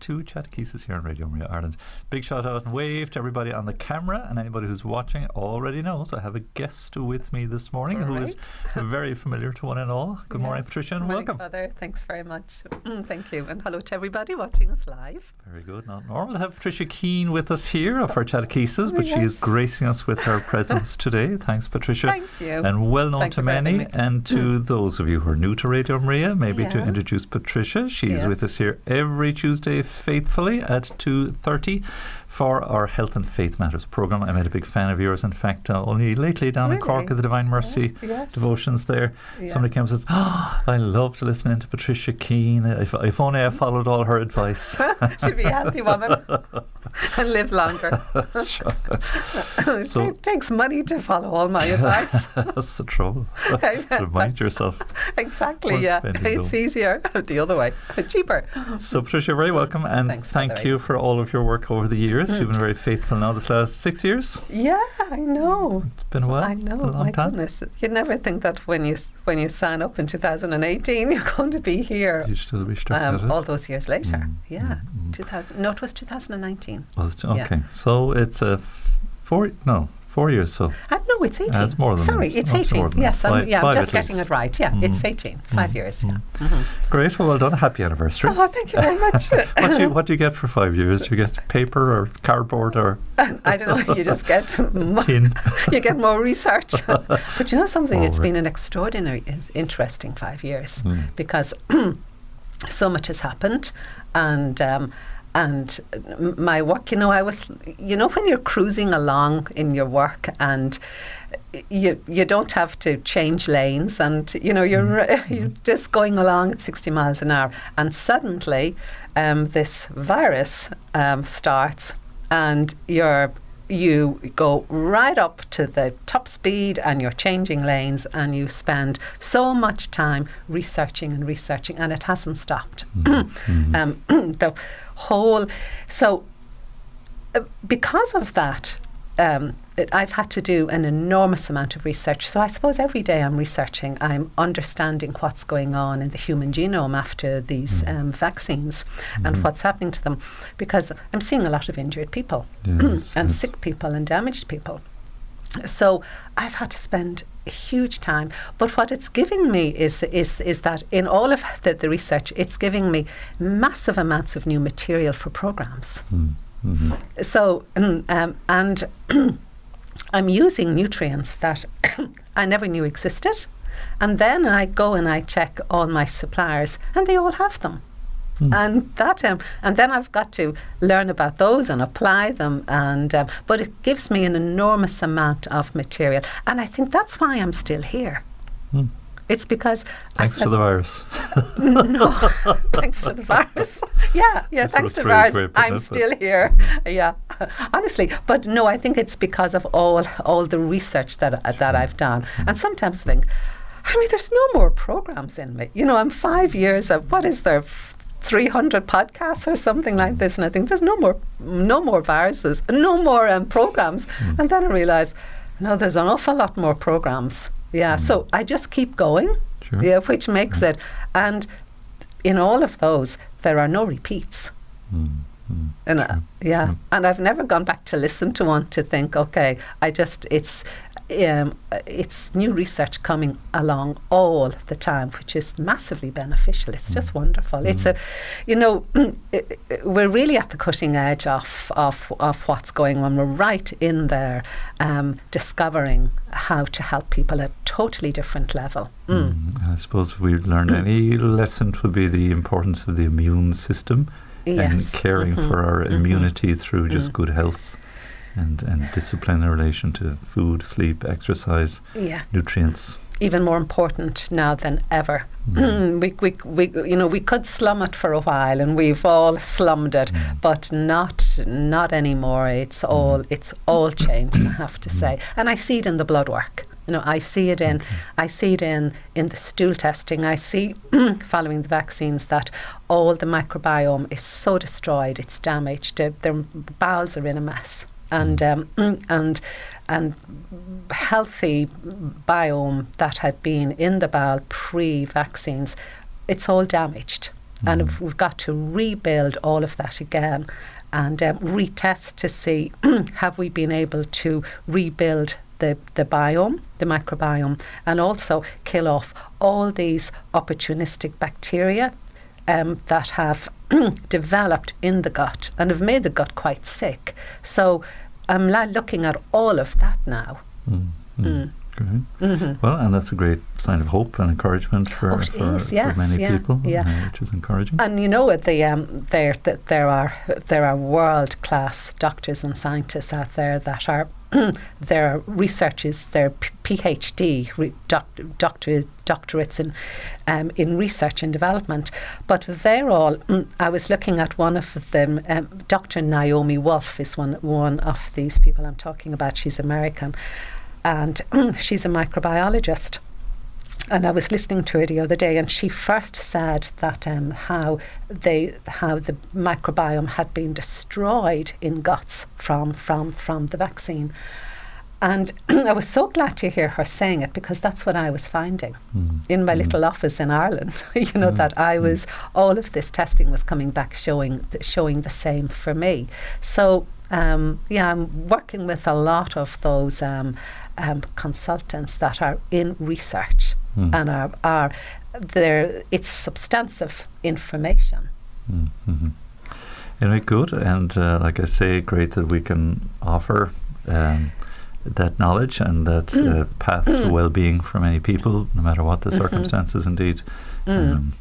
To Chatechesis here on Radio Maria Ireland. Big shout out and wave to everybody on the camera, and anybody who's watching already knows I have a guest with me this morning who is very familiar to one and all. Good morning, Patricia, and welcome. Father. Thanks very much. Thank you, and hello to everybody watching us live. Very good. Not normal to have Patricia Keane with us here of our Chatechesis, but she is gracing us with her presence today. Thanks, Patricia. Thank you. And well known to many, and to those of you who are new to Radio Maria, maybe to introduce Patricia. She's with us here every Tuesday faithfully at 2:30 for our Health and Faith Matters programme. I'm a big fan of yours. In fact, only lately down in Cork at the Divine Mercy devotions there, somebody came and says, I love to listen in to Patricia Keane. If only I followed all her advice. She'd be a healthy woman and live longer. It takes money to follow all my advice. That's the trouble. Remind yourself. Exactly, it's easier the other way, cheaper. So Patricia, very welcome, and thank you for all of your work over the years. You've been very faithful now this last 6 years. Yeah, I know. It's been a while. I know, a long my time. goodness. You'd never think that when you sign up in 2018, you're going to be here. You'd still be stuck at it. All those years later. It was 2019. Was it? Okay, so it's 4 years. So no, it's 18. It's more than Sorry, that. it's It's 18. more than Yes, that. I'm Five just at getting least. it right. Yeah, it's 18. 5 years. Great. Well done. Happy anniversary. Oh, thank you very much. What do you get for 5 years? Do you get paper or cardboard or I don't know. You just get tin? You get more research. But you know something? It's been an extraordinary, interesting 5 years because so much has happened, and my work, I was, when you're cruising along in your work and you don't have to change lanes, and you're just going along at 60 miles an hour, and suddenly this virus starts, and you go right up to the top speed and you're changing lanes, and you spend so much time researching, and it hasn't stopped. The whole, because of that, I've had to do an enormous amount of research. So I suppose every day I'm researching, I'm understanding what's going on in the human genome after these vaccines and what's happening to them, because I'm seeing a lot of injured people and sick people and damaged people. So I've had to spend a huge time. But what it's giving me is that in all of the research, it's giving me massive amounts of new material for programs. So, and I'm using nutrients that I never knew existed. And then I go and I check all my suppliers, and they all have them. And that, and then I've got to learn about those and apply them, but it gives me an enormous amount of material, and I think that's why I'm still here. It's because thanks to the virus. No, thanks to the virus. Yeah, thanks to the virus, I'm still here. Yeah, honestly, but no, I think it's because of all the research that I've done, and sometimes think, there's no more programs in me. I'm 5 years of, what is there, 300 podcasts or something like this, and I think there's no more viruses, no more programs. And then I realise, no, there's an awful lot more programs. So I just keep going, which makes it, and in all of those there are no repeats. And and I've never gone back to listen to one to think, okay, it's new research coming along all the time, which is massively beneficial. It's just wonderful. It's we're really at the cutting edge of what's going on. We're right in there, discovering how to help people at a totally different level. I suppose if we've learned any lesson, it would be the importance of the immune system and caring for our immunity through just good health. And discipline in relation to food, sleep, exercise, nutrients. Even more important now than ever. We could slum it for a while, and we've all slummed it, but not anymore. It's all changed, I have to say. And I see it in the blood work. I see it in the stool testing. I see following the vaccines that all the microbiome is so destroyed, it's damaged. Their bowels are in a mess. And healthy biome that had been in the bowel pre-vaccines, it's all damaged. And we've got to rebuild all of that again and retest to see have we been able to rebuild the biome, the microbiome, and also kill off all these opportunistic bacteria that have developed in the gut and have made the gut quite sick. So I'm looking at all of that now. Great. Well, and that's a great sign of hope and encouragement for many people, which is encouraging. And you know, there are world-class doctors and scientists out there that are there are researchers, there are PhD doctorates in research and development, but they're all. I was looking at one of them. Dr. Naomi Wolf is one of these people I'm talking about. She's American, and she's a microbiologist. And I was listening to her the other day, and she first said that how the microbiome had been destroyed in guts from the vaccine. And I was so glad to hear her saying it, because that's what I was finding in my little office in Ireland. That I was all of this testing was coming back showing the same for me. So I'm working with a lot of those consultants that are in research. And are there? It's substantive information. Anyway, good, and like I say, great that we can offer that knowledge and that path to well-being for many people, no matter what the circumstances, indeed. And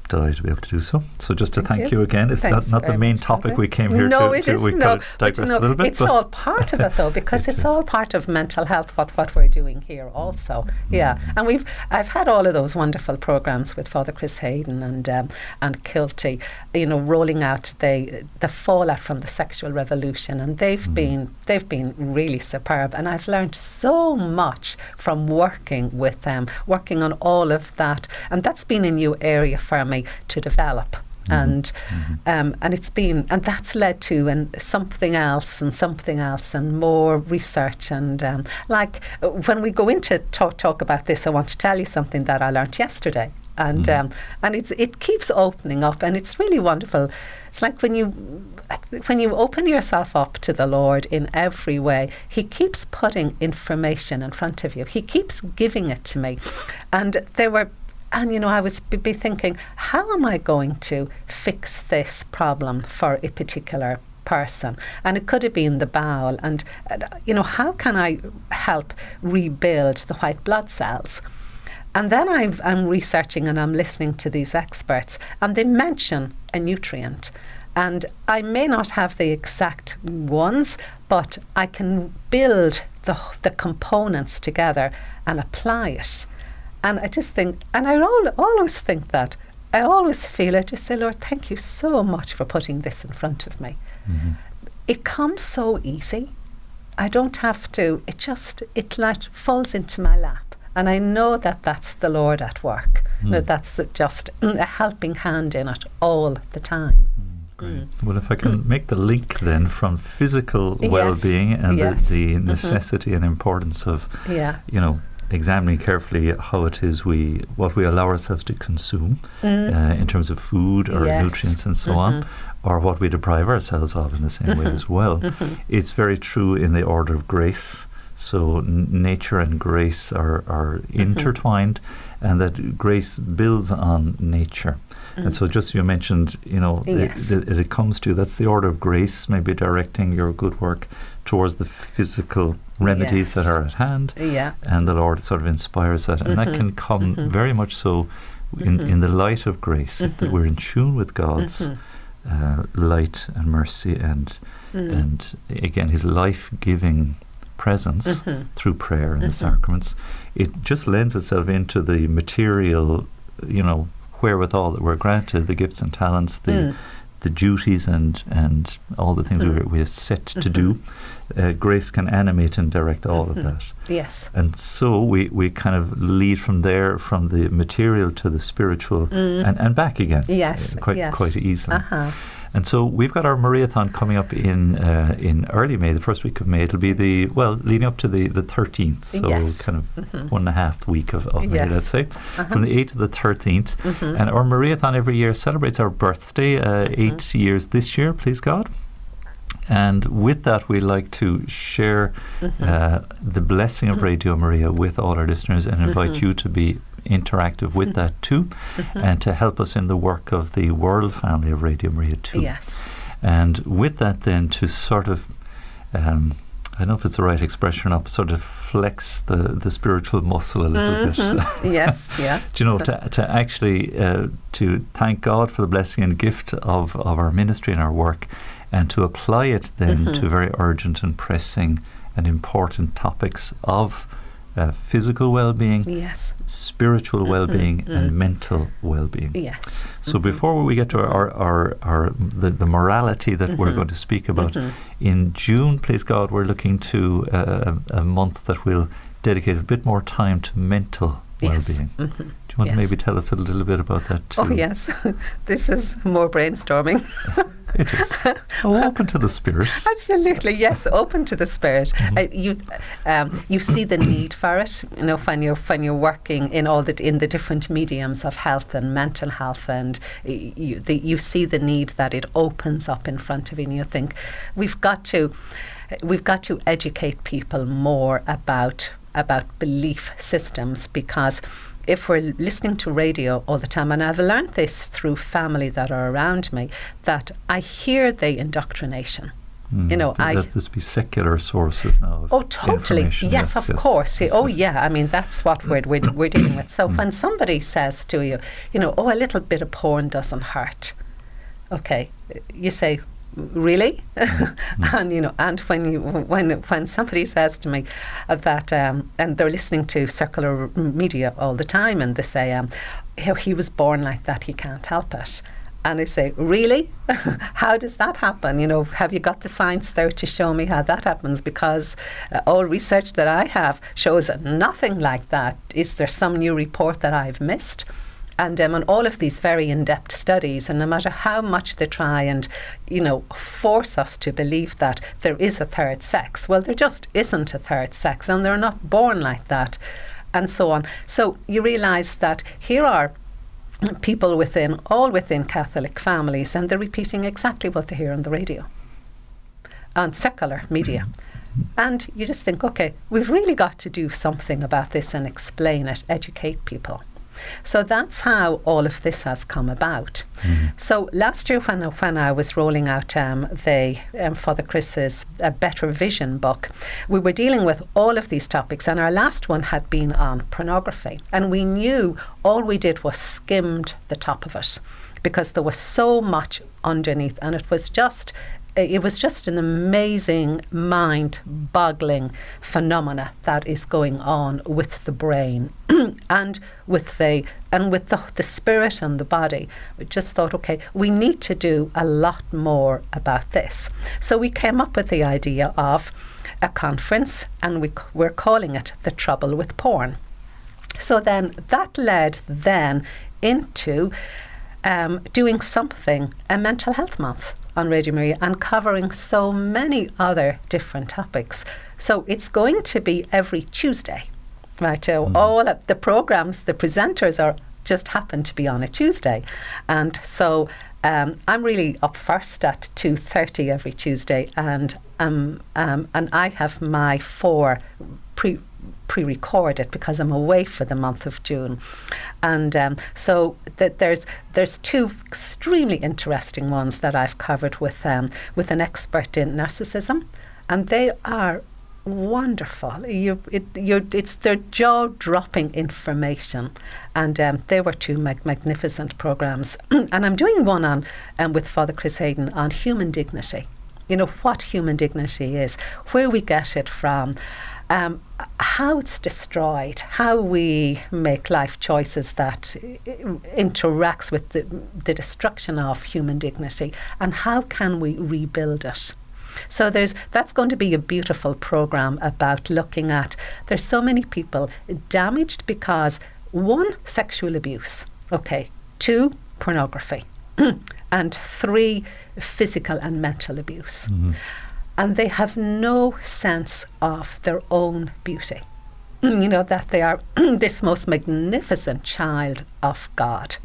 delighted to be able to do so. So just to thank you again. It's not the main topic we came here to. It is. We No, digressed a little bit. It's all part of it, though, because it's all part of mental health, what we're doing here also. Yeah. And I've had all of those wonderful programs with Father Chris Hayden and Kilty, rolling out the fallout from the sexual revolution, and they've been really superb, and I've learned so much from working with them, working on all of that, and that's been a new area for me to develop. And it's been, and that's led to something else and more research, and like when we go into talk about this, I want to tell you something that I learnt yesterday, and it keeps opening up, and it's really wonderful. It's like when you open yourself up to the Lord in every way, He keeps putting information in front of you. He keeps giving it to me, and I was be thinking, how am I going to fix this problem for a particular person? And it could have been the bowel, and how can I help rebuild the white blood cells? And then I'm researching and I'm listening to these experts, and they mention a nutrient, and I may not have the exact ones, but I can build the components together and apply it. And I just think, and I always think that, I always feel, I just say, Lord, thank you so much for putting this in front of me. It comes so easy. I don't have to, it like falls into my lap. And I know that that's the Lord at work. That's just a helping hand in it all the time. Great. Well, if I can make the link then from physical well-being and the necessity and importance of, examining carefully how it is what we allow ourselves to consume in terms of food or nutrients and so on, or what we deprive ourselves of in the same way as well. It's very true in the order of grace. So nature and grace are intertwined, and that grace builds on nature. And so just you mentioned, it comes to, that's the order of grace, maybe directing your good work towards the physical remedies that are at hand. And the Lord sort of inspires that. And that can come very much so in the light of grace, if we're in tune with God's light and mercy and again, His life-giving presence through prayer and the sacraments. It just lends itself into the material, wherewithal that we're granted, the gifts and talents, the duties and all the things we're set to do. Grace can animate and direct all of that. Yes. And so we kind of lead from there, from the material to the spiritual and back again. Yes. Quite easily. And so we've got our Mariathon coming up in early May, the first week of May. It'll be leading up to the 13th, so kind of 1.5 week of May, let's say, from the 8th to the 13th. And our Mariathon every year celebrates our birthday, 8 years this year, please God. And with that, we like to share the blessing of Radio Maria with all our listeners and invite you to be interactive with that too, and to help us in the work of the world family of Radio Maria too. Yes. And with that then to sort of, I don't know if it's the right expression or not, sort of flex the spiritual muscle a little bit. Yes, yeah. Do you know, to actually, to thank God for the blessing and gift of our ministry and our work, and to apply it then to very urgent and pressing and important topics of physical well-being, spiritual well-being, and mental well-being. Yes. So before we get to the morality that we're going to speak about, in June, please God, we're looking to a month that will dedicate a bit more time to mental well-being. Do you want to maybe tell us a little bit about that too? Oh yes, this is more brainstorming. It is. Open to the Spirit. Absolutely, yes. Open to the Spirit. You see the need for it. You know, when you're working in in the different mediums of health and mental health, and you see the need that it opens up in front of you, and you think we've got to educate people more about belief systems, because if we're listening to radio all the time, and I've learned this through family that are around me, that I hear the indoctrination. You know, that this be secular sources now. Oh, totally. Yes, of course. Yeah. I mean, that's what we're dealing with. So when somebody says to you, you know, a little bit of porn doesn't hurt. Okay, you say, really? And you know, and when somebody says to me that and they're listening to secular media all the time, and they say he was born like that, he can't help it, and I say, really? How does that happen? You know, have you got the science there to show me how that happens? Because all research that I have shows nothing like that. Is there some new report that I've missed? And on all of these very in-depth studies, and no matter how much they try and, you know, force us to believe that there is a third sex, well, there just isn't a third sex, and they're not born like that, and so on. So you realise that here are people within Catholic families, and they're repeating exactly what they hear on the radio, on secular media. And you just think, okay, we've really got to do something about this and explain it, educate people. So that's how all of this has come about. So last year when I was rolling out Father Chris's Better Vision book, we were dealing with all of these topics, and our last one had been on pornography, and we knew all we did was skimmed the top of it, because there was so much underneath, and it was just an amazing, mind-boggling phenomena that is going on with the brain and with the spirit and the body. We just thought, okay, we need to do a lot more about this. So we came up with the idea of a conference, and we're calling it The Trouble with Porn. So then that led into doing something, a mental health month on Radio Maria, and covering so many other different topics. So it's going to be every Tuesday, right? All of the programs, the presenters just happen to be on a Tuesday, and so I'm really up first at 2:30 every Tuesday, and I have my 4 pre-recorded because I'm away for the month of June, and so there's 2 extremely interesting ones that I've covered with an expert in narcissism, and they are wonderful. They're jaw-dropping information, and they were 2 magnificent programs. And I'm doing one on with Father Chris Hayden on human dignity. You know, what human dignity is, where we get it from. How it's destroyed, how we make life choices that interacts with the destruction of human dignity, and how can we rebuild it. So that's going to be a beautiful program about looking at, there's so many people damaged because 1, sexual abuse, 2, pornography, and 3 physical and mental abuse. Mm-hmm. And they have no sense of their own beauty. That they are this most magnificent child of God.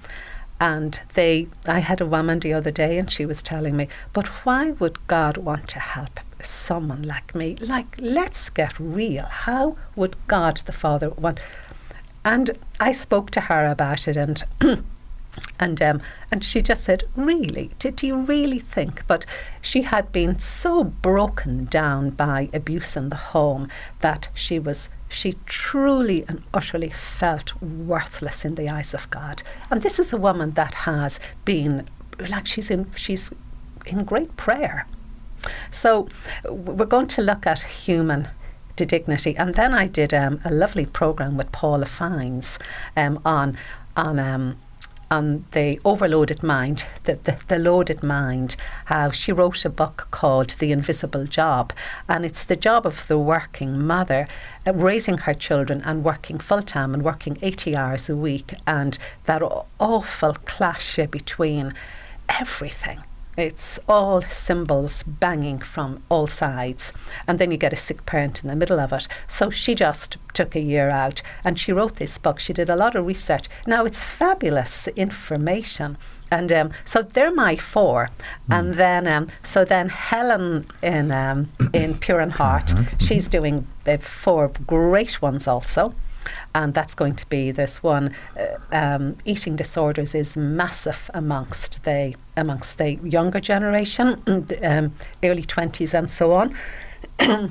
And I had a woman the other day, and she was telling me, but why would God want to help someone like me? Like, let's get real. How would God the Father want? And I spoke to her about it, and she just said, really? Did you really think? But she had been so broken down by abuse in the home that she truly and utterly felt worthless in the eyes of God. And this is a woman that has been, like, she's in great prayer. So we're going to look at human dignity. And then I did a lovely program with Paula Fiennes on the overloaded mind, the loaded mind, how she wrote a book called The Invisible Job. And it's the job of the working mother, raising her children and working full-time and working 80 hours a week, and that awful clash between everything. It's all cymbals banging from all sides. And then you get a sick parent in the middle of it. So she just took a year out and she wrote this book. She did a lot of research. Now, it's fabulous information. And so they're my 4. And then Helen in Pure in Heart, she's doing 4 great ones also. And that's going to be this one. Eating disorders is massive amongst the younger generation, early 20s and so on.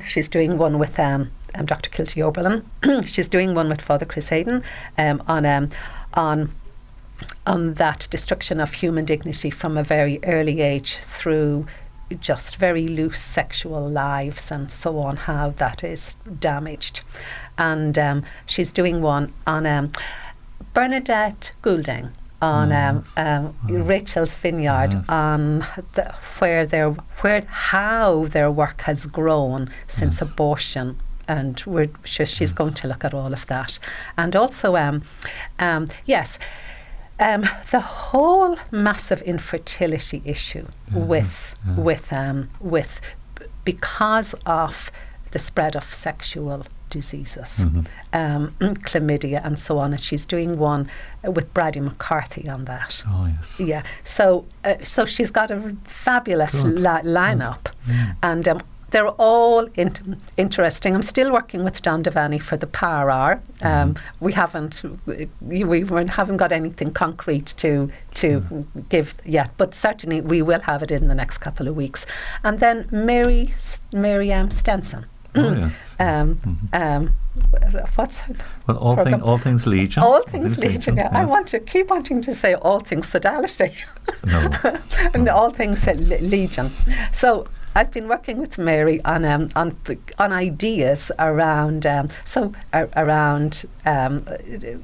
She's doing one with Dr. Kilty Oberlin. She's doing one with Father Chris Hayden on that destruction of human dignity from a very early age through just very loose sexual lives and so on, how that is damaged. And she's doing one on Bernadette Goulding on Rachel's Vineyard, yes, on how their work has grown since yes, abortion. And she's yes, going to look at all of that. And also, the whole massive infertility issue with because of the spread of sexual diseases, chlamydia and so on. And she's doing one with Eamonn McCarthy on that. Oh yes. Yeah. So she's got a fabulous lineup, and they're all interesting. I'm still working with Don Devaney for the Power Hour. We haven't got anything concrete to give yet, but certainly we will have it in the next couple of weeks. And then Mary Stenson. Oh, yes. What's her all things Legion. All things Legion. Yeah. Yes. I keep wanting to say all things Sodality. No. And all things Legion. So I've been working with Mary on ideas around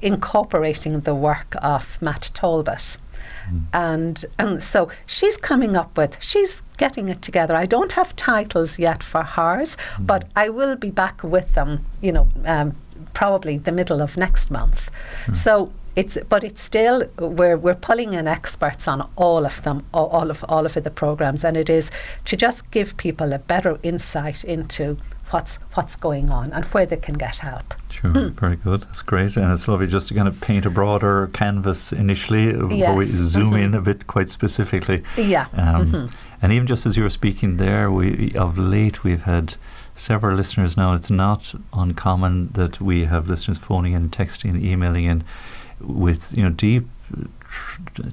incorporating the work of Matt Talbot. And so she's getting it together. I don't have titles yet for hers, but I will be back with them, probably the middle of next month. So it's still, we're pulling in experts on all of them, all of the programs, and it is to just give people a better insight into what's going on and where they can get help. Sure, very good. That's great, and it's lovely just to kind of paint a broader canvas initially before we zoom in a bit quite specifically. Yeah. And even just as you were speaking there, of late we've had several listeners now. It's not uncommon that we have listeners phoning in, texting, emailing in with deep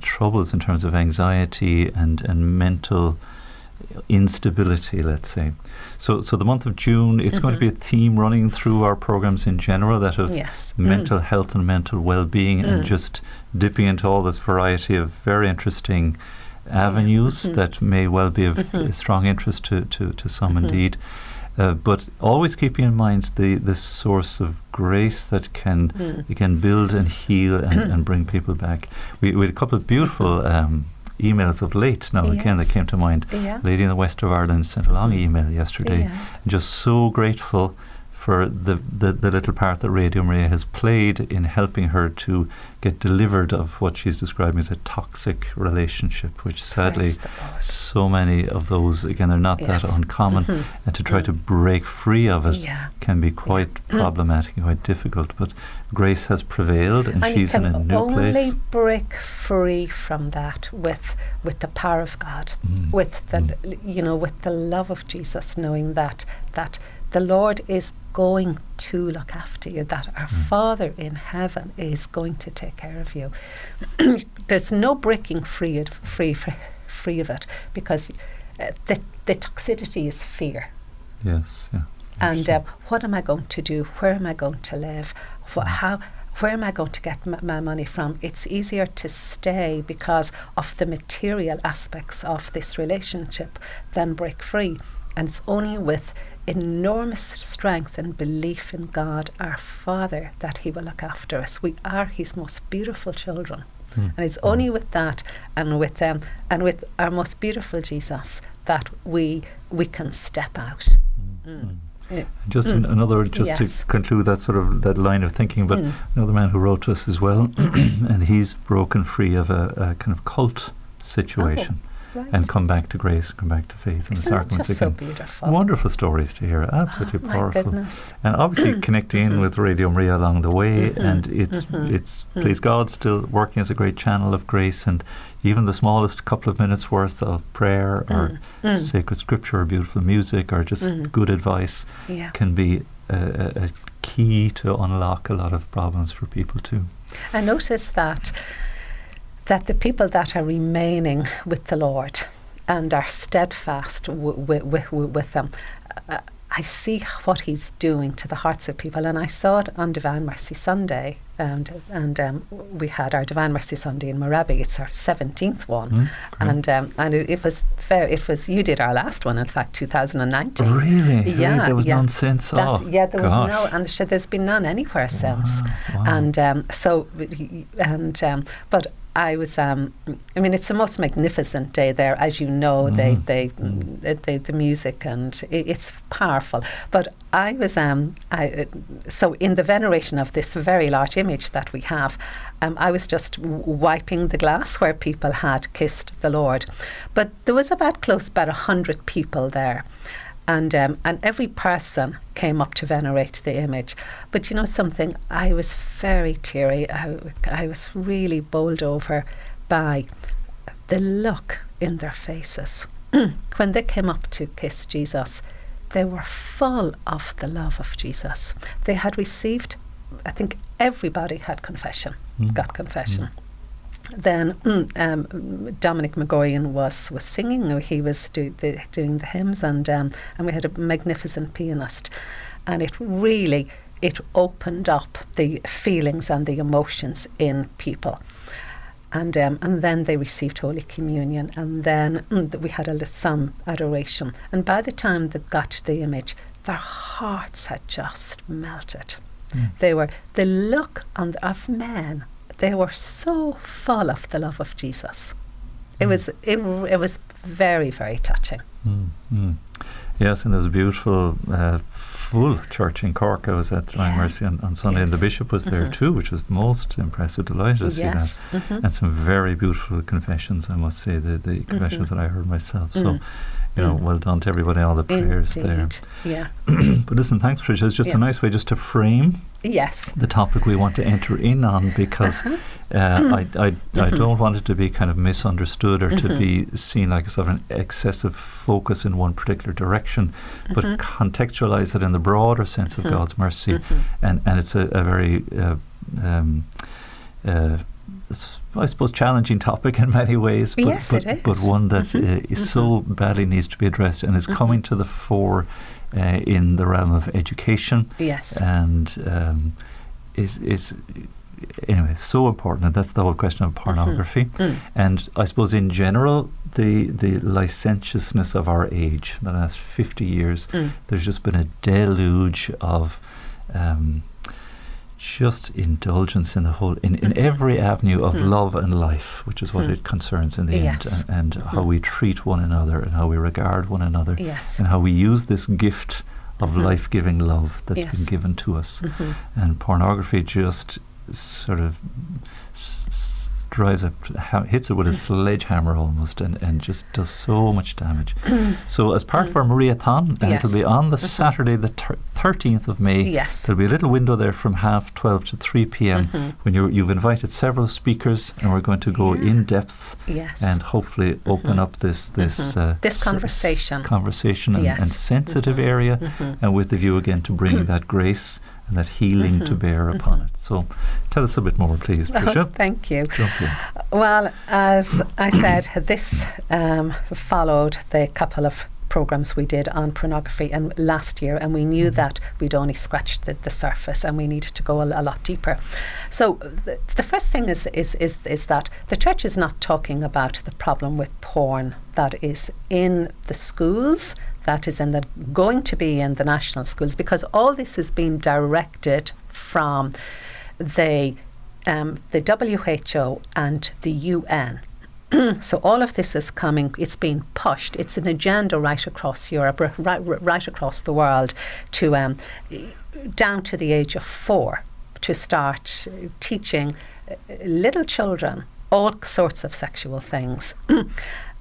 troubles in terms of anxiety and mental instability, let's say. So the month of June, it's going to be a theme running through our programs in general, that of mental health and mental well-being, and just dipping into all this variety of very interesting avenues that may well be of strong interest to some indeed. But always keeping in mind the source of grace that can build and heal and bring people back. We had a couple of beautiful emails of late now again that came to mind. A lady in the west of Ireland sent a long email yesterday, just so grateful for the little part that Radio Maria has played in helping her to get delivered of what she's describing as a toxic relationship, which sadly so many of those, again, they're not that uncommon, and to try to break free of it can be quite problematic and quite difficult, but grace has prevailed, and she's in a new place. You can only break free from that with the power of God, with the with the love of Jesus, knowing that the Lord is going to look after you, that our Father in heaven is going to take care of you. There's no breaking free of it, because the toxicity is fear. Yes, yeah. And what am I going to do? Where am I going to live? Where am I going to get my money from? It's easier to stay because of the material aspects of this relationship than break free. And it's only with enormous strength and belief in God, our Father, that He will look after us. We are His most beautiful children. And it's only with that, and with our most beautiful Jesus, that we can step out. Just to conclude that sort of that line of thinking, but another man who wrote to us as well, and he's broken free of a kind of cult situation. And come back to grace, come back to faith and the sacraments again. So beautiful. Wonderful stories to hear, absolutely powerful. Goodness. And obviously connecting in with Radio Maria along the way, and it's please God, still working as a great channel of grace, and even the smallest couple of minutes worth of prayer or sacred scripture or beautiful music or just good advice can be a key to unlock a lot of problems for people too. I noticed that the people that are remaining with the Lord and are steadfast with them, I see what He's doing to the hearts of people, and I saw it on Divine Mercy Sunday, and we had our Divine Mercy Sunday in Morabi. It's our 17th one, and it was you did our last one, in fact, 2019. Really? Yeah, there was none since. There was no, and there's been none anywhere since. Wow. And but I was, it's the most magnificent day there, as you know. The music, and it's powerful. But I was, so in the veneration of this very large image that we have, I was just wiping the glass where people had kissed the Lord. But there was about 100 people there. And every person came up to venerate the image. But you know something, I was very teary. I was really bowled over by the look in their faces. When they came up to kiss Jesus, they were full of the love of Jesus. They had received, I think everybody had confession, got confession. Then Dominic McGoyan was singing. He was doing the hymns, and we had a magnificent pianist, and it opened up the feelings and the emotions in people, and then they received Holy Communion, and then we had some adoration, and by the time they got to the image, their hearts had just melted. They were the look of men. They were so full of the love of Jesus. It was very, very touching. Yes, and there's a beautiful full church in Cork. I was at Divine Mercy on Sunday, and the bishop was there too, which was most impressive. Delighted to see that. And some very beautiful confessions, I must say, the confessions that I heard myself. So, well done to everybody, all the prayers there. Yeah. But listen, thanks, Patricia. It's just a nice way just to frame the topic we want to enter in on, because I don't want it to be kind of misunderstood or to be seen like a sort of an excessive focus in one particular direction, but contextualize it in the broader sense of God's mercy. And it's a very I suppose challenging topic in many ways, but one that is so badly needs to be addressed and is coming to the fore in the realm of education. And is anyway so important, and that's the whole question of pornography. And I suppose in general the licentiousness of our age, the last 50 years, there's just been a deluge of just indulgence in the whole, in every avenue of love and life, which is what it concerns in the end, and how we treat one another and how we regard one another, and how we use this gift of life-giving love that's been given to us. And pornography just sort of hits it with a sledgehammer almost, and just does so much damage. So as part of our Maria-thon, it'll be on the Saturday the 13th of May. There'll be a little window there from 12:30 to 3 p.m. when you've invited several speakers, and we're going to go in depth and hopefully open up this conversation and sensitive area, and with the view again to bring that grace and that healing to bear upon it. So tell us a bit more, please, Patricia. Thank you. Well, as I said, this followed the couple of programs we did on pornography and last year, and we knew that we'd only scratched the surface and we needed to go a lot deeper. So the first thing is that the church is not talking about the problem with porn that is in the schools, that is going to be in the national schools, because all this is being directed from the WHO and the UN. So all of this is coming, it's being pushed. It's an agenda right across Europe, right across the world, to down to the age of 4, to start teaching little children all sorts of sexual things.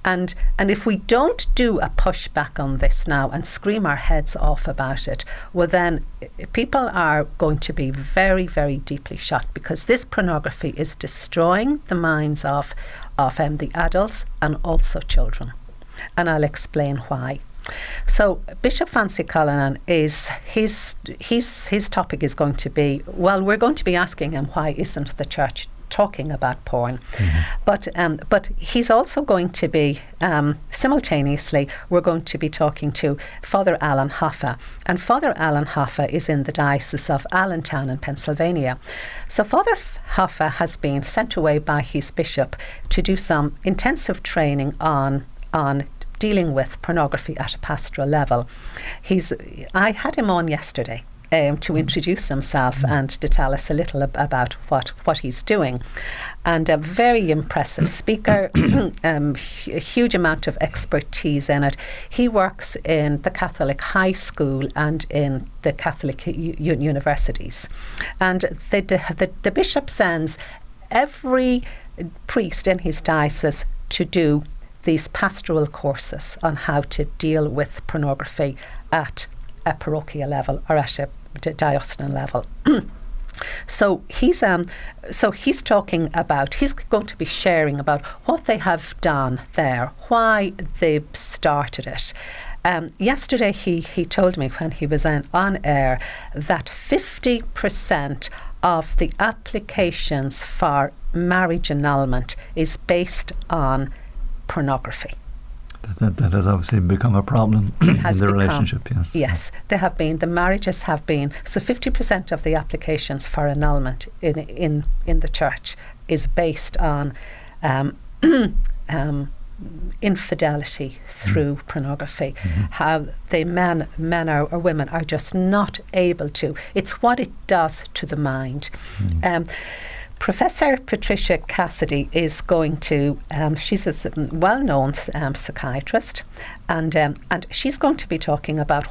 And if we don't do a pushback on this now and scream our heads off about it, well then people are going to be very, very deeply shocked, because this pornography is destroying the minds of the adults and also children. And I'll explain why. So Bishop Fancy Cullinan his topic is going to be, well, we're going to be asking him, why isn't the church talking about porn? But he's also going to be simultaneously, we're going to be talking to Father Alan Hoffa, and Father Alan Hoffa is in the Diocese of Allentown in Pennsylvania. So Father Hoffa has been sent away by his bishop to do some intensive training on dealing with pornography at a pastoral level. I had him on yesterday to introduce himself and to tell us a little about what he's doing. And a very impressive speaker, a huge amount of expertise in it. He works in the Catholic high school and in the Catholic universities. And the bishop sends every priest in his diocese to do these pastoral courses on how to deal with pornography at a parochial level or at a diocesan level. So he's talking about, he's going to be sharing about what they have done there, why they started it. Yesterday he told me when he was on air that 50% of the applications for marriage annulment is based on pornography. That has obviously become a problem in the relationship, yes. Yes, they have been. The marriages have been. So 50% of the applications for annulment in the church is based on infidelity through pornography. How the men or women are just not able to. It's what it does to the mind. Professor Patricia Cassidy is going to, she's a well-known psychiatrist, and she's going to be talking about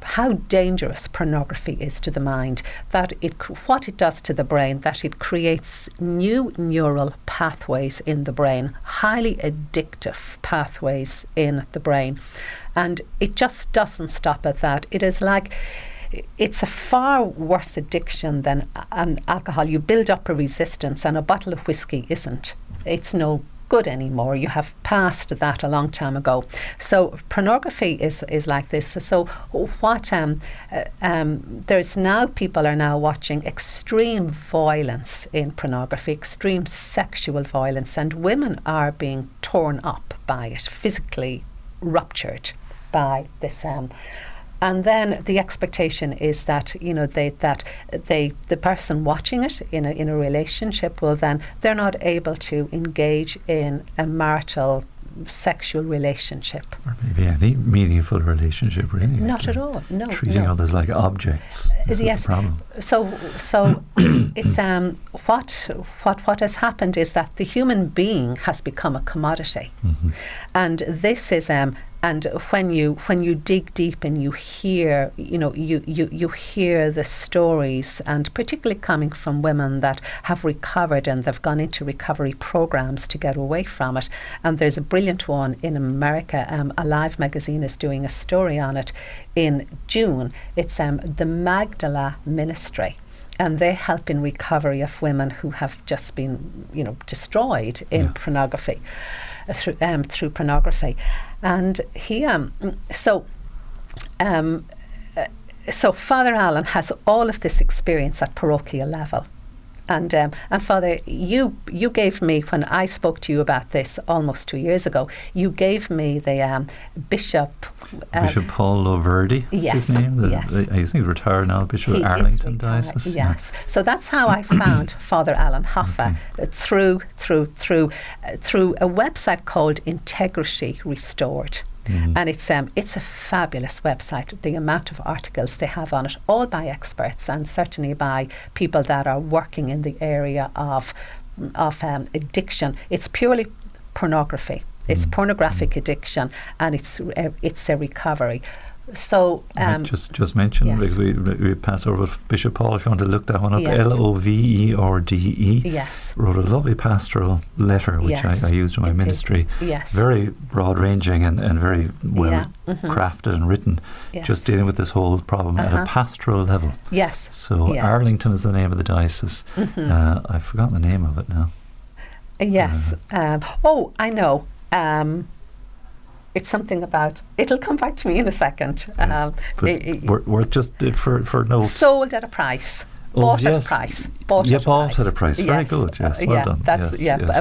how dangerous pornography is to the mind, what it does to the brain, that it creates new neural pathways in the brain, highly addictive pathways in the brain. And it just doesn't stop at that. It is like, it's a far worse addiction than alcohol. You build up a resistance, and a bottle of whiskey isn't. It's no good anymore. You have passed that a long time ago. So pornography is like this. So what there's now, people are now watching extreme violence in pornography, extreme sexual violence, and women are being torn up by it, physically ruptured by this. And then the expectation is that, you know, the person watching it in a relationship, well, then they're not able to engage in a marital sexual relationship. Or maybe any meaningful relationship, really. Not at all, no. Treating others like objects. This is the problem. So it's what has happened is that the human being has become a commodity. And this is And when you dig deep and you hear, you hear the stories, and particularly coming from women that have recovered and they've gone into recovery programs to get away from it. And there's a brilliant one in America. Alive magazine is doing a story on it in June. It's the Magdala Ministry. And they help in recovery of women who have just been, destroyed in pornography, through pornography. And he, so Father Alan has all of this experience at parochial level. And Father, you gave me, when I spoke to you about this almost 2 years ago, you gave me the Bishop Paul Loverdy is his name. I think he's retired now, Bishop of Arlington Diocese. Yes. So that's how I found Father Alan Hoffa, through a website called Integrity Restored. And it's a fabulous website. The amount of articles they have on it, all by experts and certainly by people that are working in the area of addiction. It's purely pornography. It's pornographic addiction, and it's a recovery. So just mention, we pass over with Bishop Paul if you want to look that one up. Loverde. Yes. Wrote a lovely pastoral letter which I used in my ministry. Yes. Very broad ranging and very well crafted and written. Yes. Just dealing with this whole problem at a pastoral level. Yes. So Arlington is the name of the diocese. I've forgotten the name of it now. Yes. I know. It's something about, it'll come back to me in a second. Yes, we're just for notes. Sold at a price. Bought at a price. Bought at a price. Very good. Yes, well done.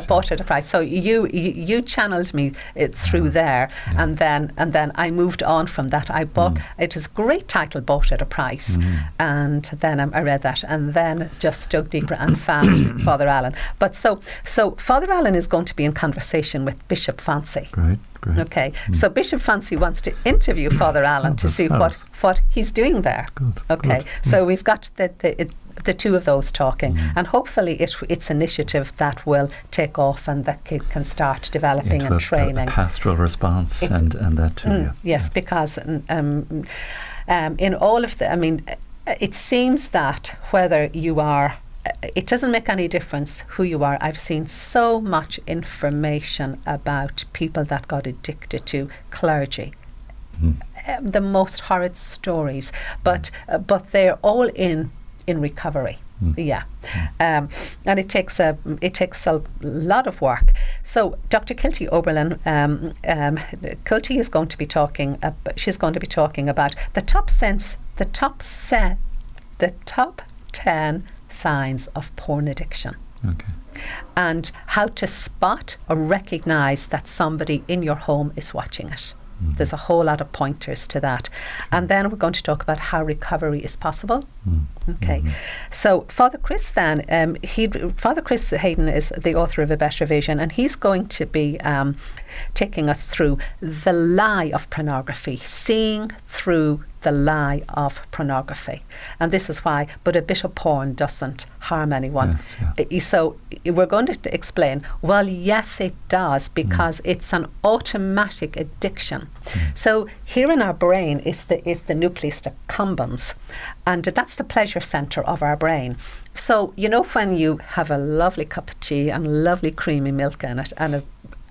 Bought at a price. So you channeled me through there, and then I moved on from that. I bought. It is a great title, Bought at a Price, and then I read that, and then just dug deeper and found Father Alan. But so Father Alan is going to be in conversation with Bishop Fancy. Great. Okay, so Bishop Fancy wants to interview Father Alan to see what he's doing there. Good. Okay, so we've got the two of those talking, and hopefully it's initiative that will take off and that can start developing and training. A pastoral response and that too. Yes, because in all of it seems that whether you are, it doesn't make any difference who you are. I've seen so much information about people that got addicted to clergy. The most horrid stories, but they're all in recovery. And it takes a lot of work. So Dr. Kilty Oberlin, Kilty is going to be talking. She's going to be talking about the top 10 signs of porn addiction. Okay. And how to spot or recognise that somebody in your home is watching it. There's a whole lot of pointers to that. And then we're going to talk about how recovery is possible. Okay. So Father Chris then, Father Chris Hayden is the author of A Better Vision, and he's going to be taking us through the lie of pornography, seeing through the lie of pornography. And this is why, but a bit of porn doesn't harm anyone. Yes, so we're going to explain, well, yes, it does, because it's an automatic addiction. So here in our brain is the nucleus accumbens, and that's the pleasure centre of our brain. So, when you have a lovely cup of tea and lovely creamy milk in it and a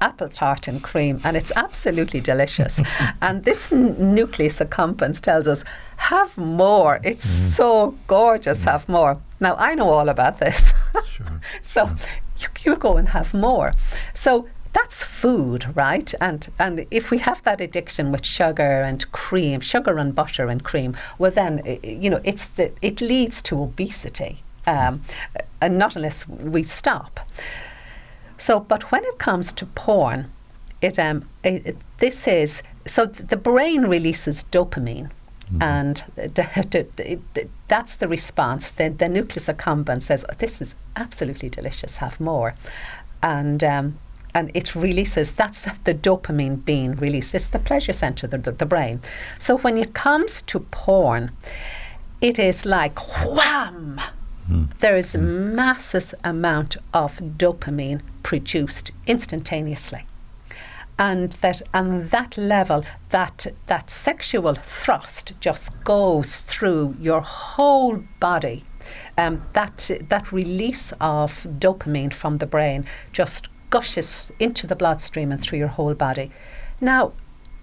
apple tart and cream, and it's absolutely delicious. And this nucleus accumbens tells us, have more. It's so gorgeous, have more. Now, I know all about this. So you go and have more. So that's food, right? And if we have that addiction with sugar and cream, sugar and butter and cream, well then, it leads to obesity, and not unless we stop. So, but when it comes to porn, the brain releases dopamine, and that's the response. The nucleus accumbens says, "This is absolutely delicious. Have more," and it releases. That's the dopamine being released. It's the pleasure center, the brain. So when it comes to porn, it is like wham. There is a massive amount of dopamine produced instantaneously. and that level, that sexual thrust just goes through your whole body. That release of dopamine from the brain just gushes into the bloodstream and through your whole body. Now,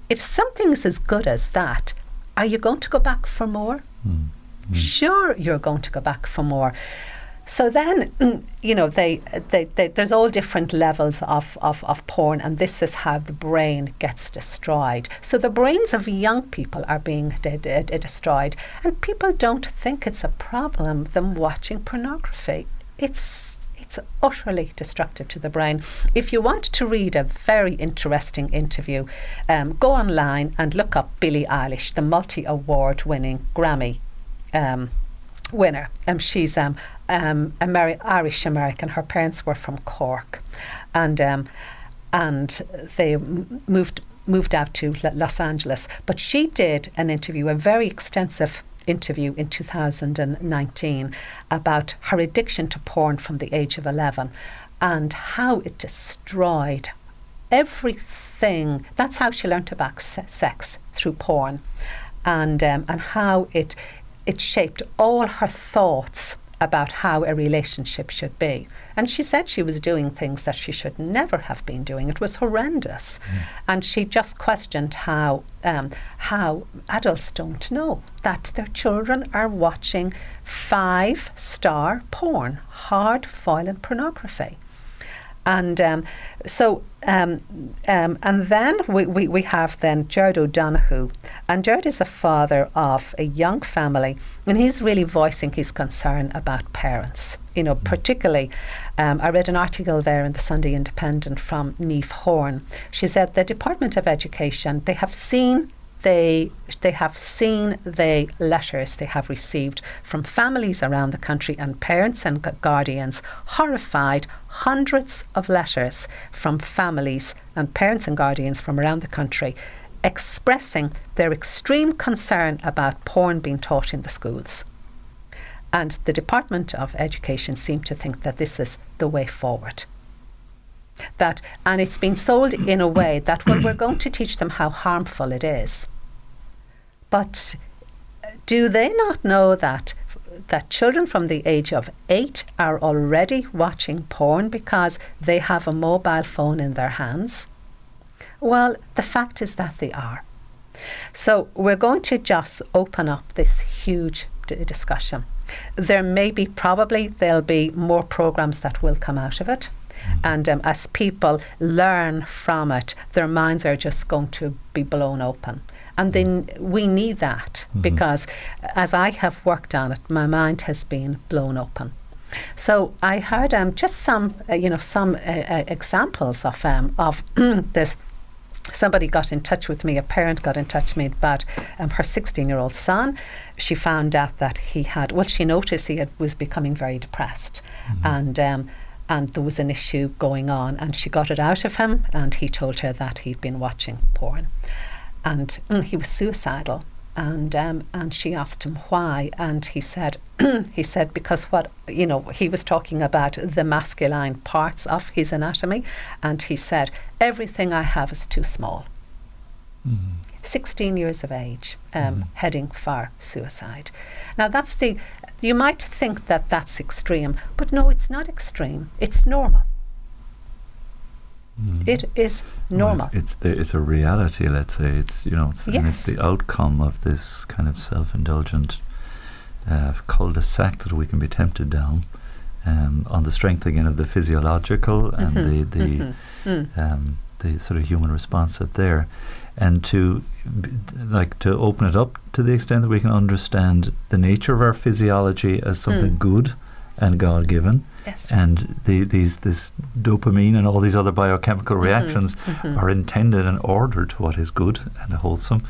if something is as good as that, are you going to go back for more? Sure, you're going to go back for more. So then, there's all different levels of porn, and this is how the brain gets destroyed. So the brains of young people are being destroyed, and people don't think it's a problem, them watching pornography. It's utterly destructive to the brain. If you want to read a very interesting interview, go online and look up Billie Eilish, the multi-award winning Grammy winner. She's Irish American. Her parents were from Cork, and they moved out to Los Angeles. But she did an interview, a very extensive interview in 2019 about her addiction to porn from the age of 11 and how it destroyed everything. That's how she learned about sex, through porn, and how it shaped all her thoughts about how a relationship should be. And she said she was doing things that she should never have been doing. It was horrendous. And she just questioned how adults don't know that their children are watching 5-star porn, hard violent pornography. And and then we have then Jared O'Donoghue, and Jared is a father of a young family, and he's really voicing his concern about parents. Particularly, I read an article there in the Sunday Independent from Niamh Horn. She said the Department of Education, they have seen the letters they have received from families around the country and parents and guardians, horrified. Hundreds of letters from families and parents and guardians from around the country expressing their extreme concern about porn being taught in the schools. And the Department of Education seem to think that this is the way forward. And it's been sold in a way that, well, we're going to teach them how harmful it is. But do they not know that children from the age of 8 are already watching porn because they have a mobile phone in their hands? Well, the fact is that they are. So we're going to just open up this huge discussion. There'll be more programs that will come out of it. And as people learn from it, their minds are just going to be blown open. And then we need that, because as I have worked on it, my mind has been blown open. So I heard just some examples of this. Somebody got in touch with me, a parent got in touch with me about her 16-year-old son. She found out that she noticed he was becoming very depressed. And there was an issue going on, and she got it out of him, and he told her that he'd been watching porn. And he was suicidal, and she asked him why, and he said because he was talking about the masculine parts of his anatomy, and he said, everything I have is too small. 16 years of age, heading for suicide. Now you might think that that's extreme, but no, it's not extreme. It's normal. It is normal. Well, it's a reality, let's say. It's the outcome of this kind of self-indulgent cul-de-sac that we can be tempted down, on the strength again of the physiological and the sort of human response there, and to open it up to the extent that we can understand the nature of our physiology as something good and God-given. Yes. And this dopamine and all these other biochemical reactions are intended and ordered to what is good and wholesome,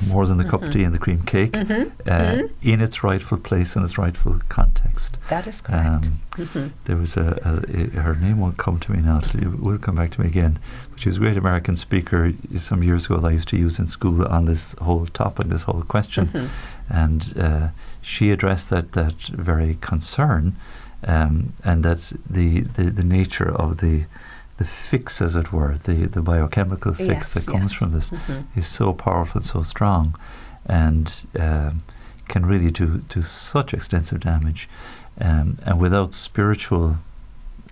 more than the cup of tea and the cream cake, in its rightful place and its rightful context. That is correct. There was her name won't come to me now, it will come back to me again, but she was a great American speaker some years ago that I used to use in school on this whole topic, this whole question, and she addressed that very concern. And that's the nature of the fix, as it were, the biochemical fix that comes from this is so powerful, so strong, and can really do such extensive damage. And without spiritual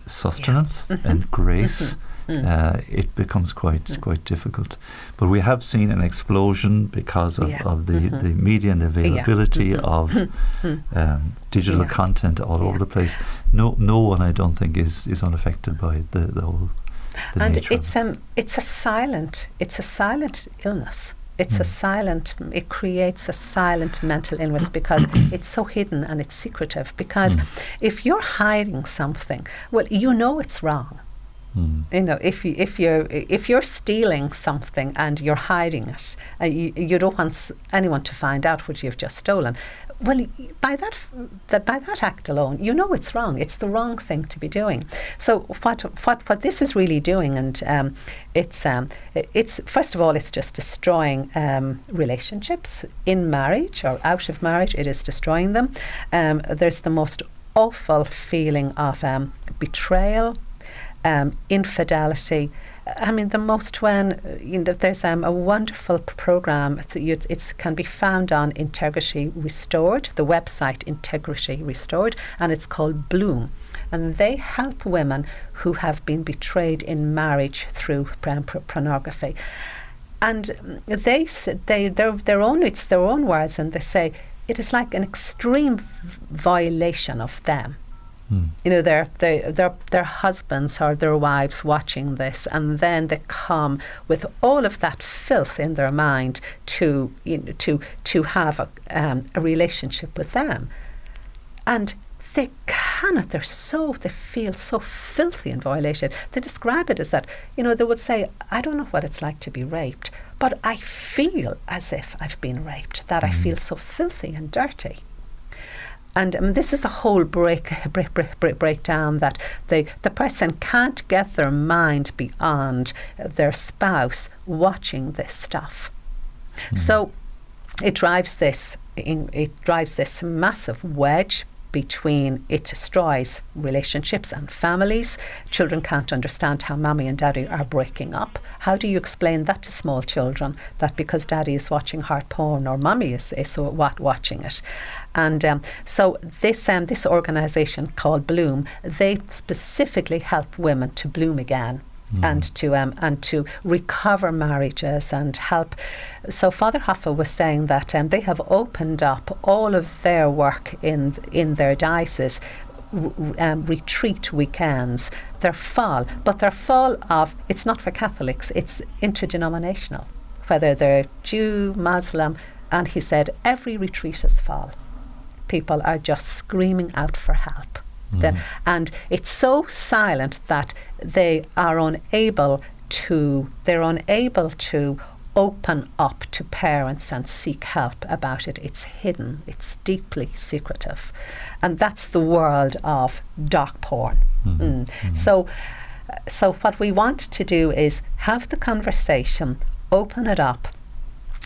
sustenance and grace, it becomes quite difficult. But we have seen an explosion because of the media and the availability of digital content all over the place. No one, I don't think, is unaffected by the whole. And it's a silent illness. It's a silent. It creates a silent mental illness because it's so hidden and it's secretive. Because if you're hiding something, well, it's wrong. If you're stealing something and you're hiding it, you don't want anyone to find out what you've just stolen. Well, by that act alone, it's wrong. It's the wrong thing to be doing. So what this is really doing, and it's first of all, it's just destroying relationships in marriage or out of marriage. It is destroying them. There's the most awful feeling of betrayal. Infidelity. I mean, the most when there's a wonderful program. It can be found on Integrity Restored, the website Integrity Restored, and it's called Bloom, and they help women who have been betrayed in marriage through pornography. And it's their own words, and they say it is like an extreme violation of them. Their husbands or their wives watching this, and then they come with all of that filth in their mind to have a relationship with them, and they cannot. They feel so filthy and violated. They describe it as that they would say, I don't know what it's like to be raped, but I feel as if I've been raped. That I feel so filthy and dirty. And this is the whole breakdown, that the person can't get their mind beyond their spouse watching this stuff. So it drives this massive wedge between. It destroys relationships and families. Children can't understand how mommy and daddy are breaking up. How do you explain that to small children, that because daddy is watching hard porn or mommy is watching it? And so this organisation called Bloom, they specifically help women to bloom again. And to recover marriages and help. So Father Hoffa was saying that they have opened up all of their work in their diocese, retreat weekends. Their fall of, it's not for Catholics, it's interdenominational, whether they're Jew, Muslim, and he said every retreat is fall. People are just screaming out for help. And it's so silent that they're unable to open up to parents and seek help about it. It's hidden. It's deeply secretive. And that's the world of dark porn. So what we want to do is have the conversation, open it up,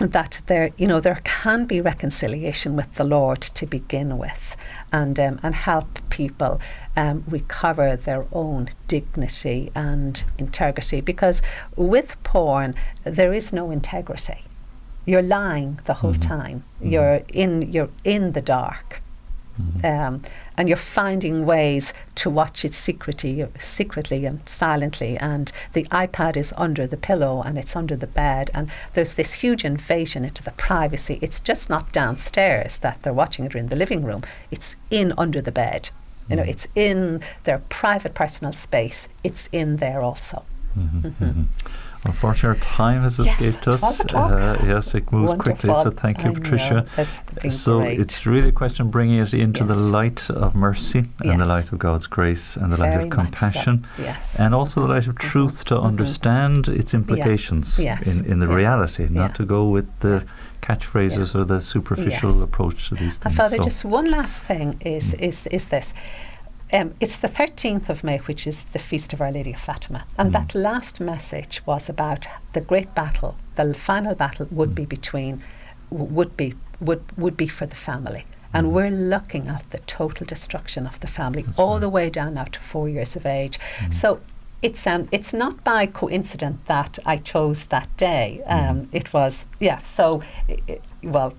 that there can be reconciliation with the Lord to begin with, and help people recover their own dignity and integrity. Because with porn, there is no integrity. You're lying the whole time. You're in the dark. And you're finding ways to watch it secretly and silently, and the iPad is under the pillow and it's under the bed, and there's this huge invasion into the privacy. It's just not downstairs that they're watching it, or in the living room. It's in under the bed. It's in their private personal space. It's in there also. Unfortunately, our time has escaped us. Yes, it moves quickly. So thank you, Patricia. So great. It's really a question of bringing it into the light of mercy and the light of God's grace and the light of compassion, and also the light of truth, to understand its implications in the reality, not to go with the catchphrases or the superficial approach to these things. And Father, just one last thing is this. It's the 13th of May, which is the Feast of Our Lady of Fatima, and that last message was about the great battle. The final battle would be would be for the family, and we're looking at the total destruction of the family. That's all the way down now to 4 years of age. So It's not by coincidence that I chose that day. It was, so, well,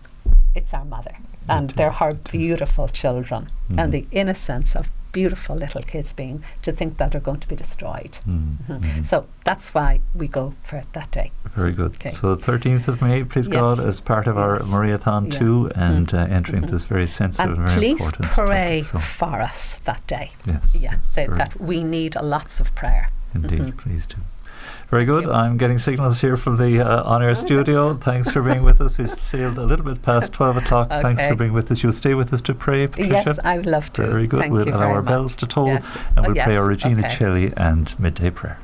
it's our mother. And they're her beautiful children. And the innocence of beautiful little kids to think that they're going to be destroyed. So that's why we go for it that day. Very good. Okay. So the 13th of May, please God, as part of our Mariathon too, and entering this very sensitive and very important please pray topic, for us that day. Yes. That we need lots of prayer. Indeed, please do. Very good. I'm getting signals here from the on-air studio. Thanks for being with us. We've sailed a little bit past 12 o'clock. Okay. Thanks for being with us. You'll stay with us to pray, Patricia? Yes, I would love to. Very good. We'll allow our bells to toll, and we'll pray our Regina Celli and midday prayer.